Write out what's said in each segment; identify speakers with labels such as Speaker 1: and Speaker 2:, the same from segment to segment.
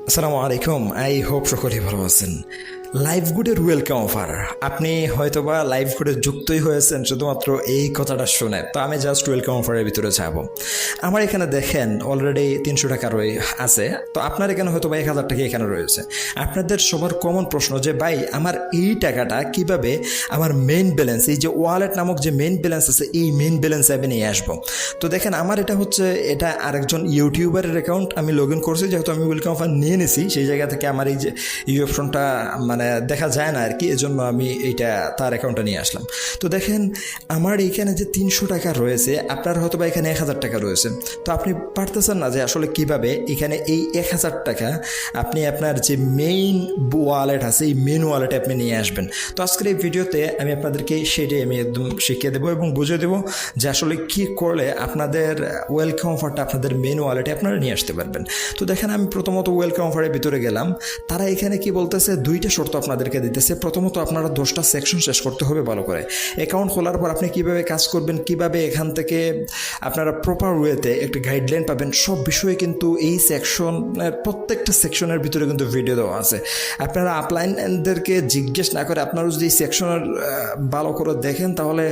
Speaker 1: আসসালামু আলাইকুম। I hope সকলেই ভালো আছেন। লাইভ গুডের ওয়েলকাম অফার। আপনি হয়তোবা লাইভ গুডে যুক্তই হয়েছেন শুধুমাত্র এই কথাটা শুনে, তো আমি জাস্ট ওয়েলকাম অফারের ভিতরে যাব। আমার এখানে দেখেন অলরেডি 300 টাকা আছে, তো আপনার এখানে হয়তোবা 1000 টাকা এখানে রয়েছে। আপনাদের সবার কমন প্রশ্ন যে ভাই আমার এই টাকাটা কিভাবে আমার মেইন ব্যালেন্স, এই যে ওয়ালেট নামক যে মেইন ব্যালেন্স আছে, এই মেইন ব্যালেন্সে আমি নিয়ে আসবো। তো দেখেন আমার এটা আরেকজন ইউটিউবারের অ্যাকাউন্ট, আমি লগ ইন করছি, যেহেতু আমি ওয়েলকাম অফার নিয়ে নিছি সেই জায়গা থেকে আমার এই যে এই অপশনটা মানে দেখা যায় না আর কি, এজন্য আমি এইটা তার অ্যাকাউন্টটা নিয়ে আসলাম। তো দেখেন আমার এইখানে যে 300 টাকা রয়েছে, আপনার হয়তো বা এখানে 1000 টাকা রয়েছে। তো আপনি পারতেছেন না যে আসলে কিভাবে এখানে এই 1000 টাকা আপনি আপনার যে মেইন ওয়ালেট আছে এই মেইন ওয়ালেটে আপনি নিয়ে আসবেন। তো আজকের এই ভিডিওতে আমি আপনাদেরকে সেটাই আমি একদম শিখিয়ে দেবো এবং বুঝিয়ে দেবো যে আসলে কী করলে আপনাদের ওয়েলকাম অফারটা আপনাদের মেইন ওয়ালেটে আপনারা নিয়ে আসতে পারবেন। তো দেখেন আমি প্রথমত ওয়েলকাম অফারের ভিতরে গেলাম। তারা এখানে কি বলতেছে, দুইটা শর্ত আপনাদেরকে দিতেছে। প্রথমত আপনারা 10টা সেকশন শেষ করতে হবে ভালো করে। অ্যাকাউন্ট খোলার পর আপনি কিভাবে কাজ করবেন, কিভাবে এখান থেকে আপনারা প্রপার ওয়েতে একটা গাইডলাইন পাবেন, সব বিষয়ে কিন্তু এই সেকশনের প্রত্যেকটা সেকশনের ভিতরে কিন্তু ভিডিও দেওয়া আছে। আপনারা আপলাইনদেরকে জিজ্ঞেস না করে আপনারা যদি এই সেকশনের ভালো করে দেখেন তাহলে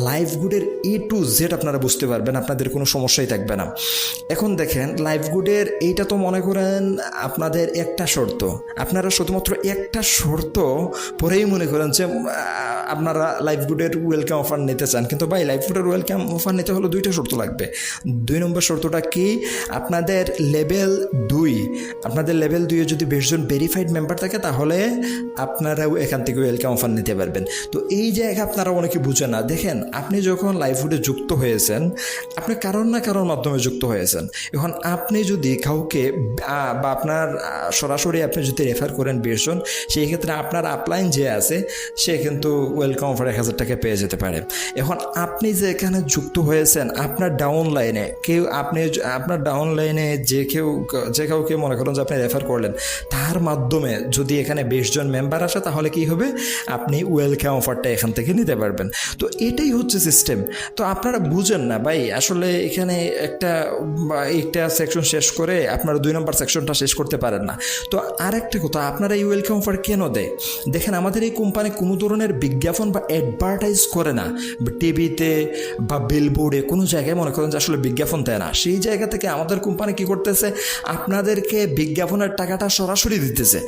Speaker 1: লাইভ গুডের A to Z আপনারা বুঝতে পারবেন, আপনাদের কোনো সমস্যাই থাকবে না। এখন দেখেন লাইভ গুডের এইটা তো মনে করেন আপনাদের একটা শর্ত, আপনারা শুধুমাত্র একটা শর্ত পরেই মনে করেন যে আপনারা লাইভ গুডের ওয়েলকাম অফার নিতে চান, কিন্তু ভাই লাইভ গুডের ওয়েলকাম অফার নিতে হলে 2টা শর্ত লাগবে। 2 নম্বর শর্তটা কি, আপনাদের লেভেল 2, আপনাদের লেভেল 2 যদি 20 জন ভেরিফাইড মেম্বার থাকে তাহলে আপনারাও এখান থেকে ওয়েলকাম অফার নিতে পারবেন। তো এই জায়গা আপনারা অনেকে বুঝেন না। দেখেন আপনি যখন লাইভ গুডে যুক্ত হয়েছেন, আপনি কারোর না কারোর মাধ্যমে যুক্ত হয়েছেন। এখন আপনি যদি কাউকে বা আপনার সরাসরি আপনি যদি রেফার করেন 20 জন, সেই ক্ষেত্রে আপনার আপলাইন যে আছে সে কিন্তু ওয়েলকাম অফার 1000 টাকা পেয়ে যেতে পারে। এখন আপনি যে এখানে যুক্ত হয়েছেন, আপনার ডাউন লাইনে কেউ আপনার ডাউন লাইনে যে কাউকে মনে করেন যে আপনি রেফার করলেন, তার মাধ্যমে যদি এখানে 20 জন মেম্বার আসে তাহলে কি হবে, আপনি ওয়েলকাম অফারটা এখান থেকে নিতে পারবেন। তো এটাই হচ্ছে সিস্টেম। তো আপনারা বুঝেন না ভাই, আসলে এখানে একটা সেকশন শেষ করে আপনারা 2 নম্বর সেকশনটা শেষ করতে পারেন না। তো আরেকটা কথা, আপনারা এই ওয়েলকাম অফার কেন দেয়? দেখেন আমাদের এই কোম্পানি কোনো ধরনের বিজ্ঞাপন বা অ্যাডভার্টাইজ করে না, টিভিতে বা বিলবোর্ডে কোনো জায়গায় মনে করেন যে আসলে বিজ্ঞাপন দেয় না। সেই জায়গা থেকে আমাদের কোম্পানি কি করতেছে, আপনাদেরকে বিজ্ঞাপনের টাকাটা সরাসরি দিতেছে।